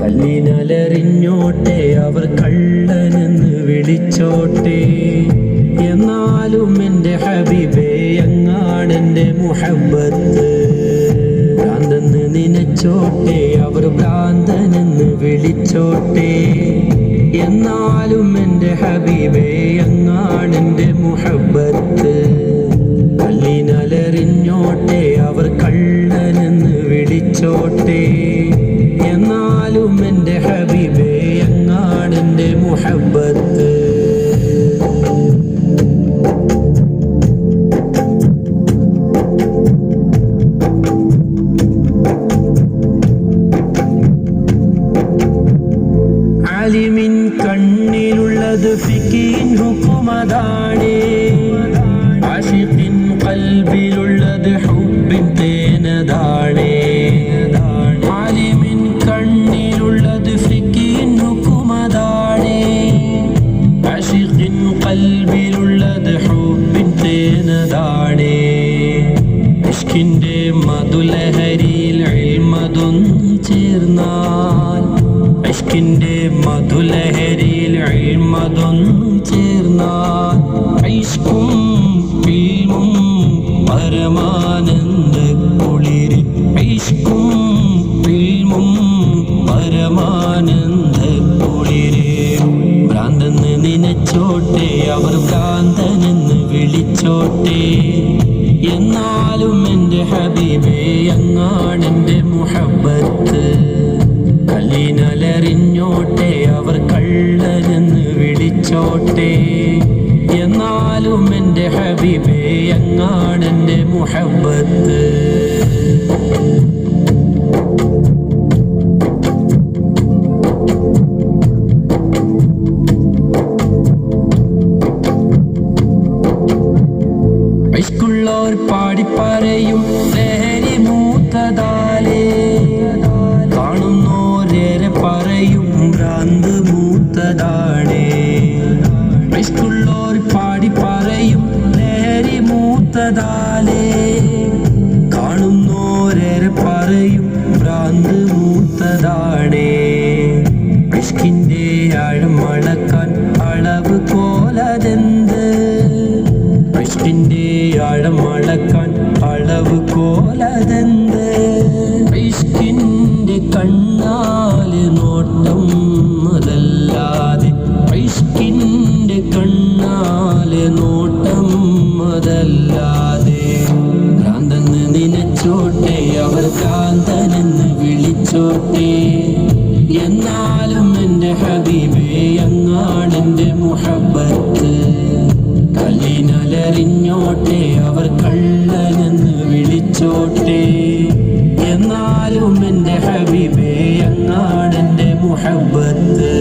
കല്ലിനലറിഞ്ഞോട്ടെ അവർ കള്ളനെന്ന് വിളിച്ചോട്ടെ, എന്നാലും എൻ്റെ ഹബീബേ അങ്ങാണെൻ്റെ മുഹബ്ബത്ത്. ഭ്രാന്തെന്ന് നനച്ചോട്ടെ അവർ ഭ്രാന്തനെന്ന് വിളിച്ചോട്ടെ, എന്നാലും എൻ്റെ ഹബീബേ അങ്ങാണെൻ്റെ മുഹബ്ബത്ത്. കല്ലിനലറിഞ്ഞോട്ടെ അവർ കള്ളനെന്ന് വിളിച്ചോട്ടെ, എന്നാലും എൻ്റെ ഹബീബേ അങ്ങാണെൻ്റെ മുഹബ്ബത്ത്. ആലിമിൻ കണ്ണിലുള്ളത് ഫിഖിൻ ഹുക്കുമതാണേ, ആശിഖിൻ ഖൽബിലുള്ളത് ഹുബ്ബിൻ തേനതാണേ. ആലിമിൻ കണ്ണിലുള്ളത് ഫിഖിൻ ഹുക്കുമതാണേ, ആശിഖിൻ ഖൽബിലുള്ളത് ഹുബ്ബിൻ തേനതാണേ. ഇഷ്കിൻ്റെ മധുലഹരിയിൽ ഇൽമതൊന്നു ചേർന്നാൽ, ഇഷ്കിൻ്റെ മധുലഹരിയിൽ ഇൽമതൊന്നു ചേർന്നാൽ, ഇഷ്കും ഇൽമും പരമാനന്ദ കുളിര്, ഇഷ്കും ഇൽമും പരമാനന്ദ കുളിര്. ഭ്രാന്തെന്ന് നനച്ചോട്ടെ അവർ ഭ്രാന്തനെന്ന് വിളിച്ചോട്ടെ, എന്നാലും എൻ്റെ ഹബീബേ അങ്ങാണെൻ്റെ മുഹബ്ബത്ത്. കല്ലിനലറിഞ്ഞോട്ടെ അവർ കള്ളനെന്ന് വിളിച്ചോട്ടെ, എന്നാലും എൻ്റെ ഹബീബേ അങ്ങാണെൻ്റെ മുഹബ്ബത്ത്. ഇഷ്കുള്ളോർ പാടിപ്പറയും ലഹരി മൂത്തതാലേ, കാണുന്നോരേറെ പറയും ഭ്രാന്ത് മൂത്തതാണേ. ഇഷ്കുള്ളോർ പാടിപ്പറയും ലഹരി മൂത്തതാലേ, കാണുന്നോരേറെ പറയും ഭ്രാന്ത് മൂത്തതാണേ. ഇഷ്കിൻ്റെ ആഴം അളക്കാൻ അളവ് കോലതെന്ത്, ഇഷ്കിൻ്റെ ആഴം അളക്കാൻ അളവ് കോലതെന്ത്. ഇഷ്കിൻ്റെ കണ്ണാല് നോട്ടം അതല്ലാതെ, ഇഷ്കിൻ്റെ കണ്ണാല് നോട്ടം അതല്ലാതെ. ഭ്രാന്തെന്ന് നനച്ചോട്ടെ അവർ ഭ്രാന്തനെന്ന് വിളിച്ചോട്ടെ, എന്നാലും എൻ്റെ ഹബീബേ അങ്ങാണെൻ്റെ മുഹബ്ബത്ത്. കല്ലിനലറിഞ്ഞോട്ടെ അവർ കള്ളനെന്ന് വിളിച്ചോട്ടെ, എന്നാലും എൻ്റെ ഹബീബേ അങ്ങാണെൻ്റെ മുഹബ്ബത്ത്.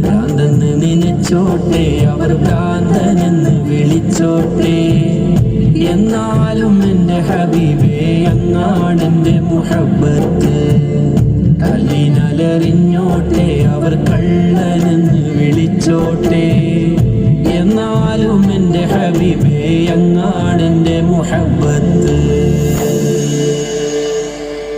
ഭ്രാന്തെന്ന് നനച്ചോട്ടെ അവർ ഭ്രാന്തനെന്ന് വിളിച്ചോട്ടെ, എന്നാലും എൻ്റെ ഹബീബേ അങ്ങാണെൻ്റെ മുഹബ്ബത്ത്. കല്ലിനലറിഞ്ഞോട്ടെ അവർ കള്ളനെന്ന്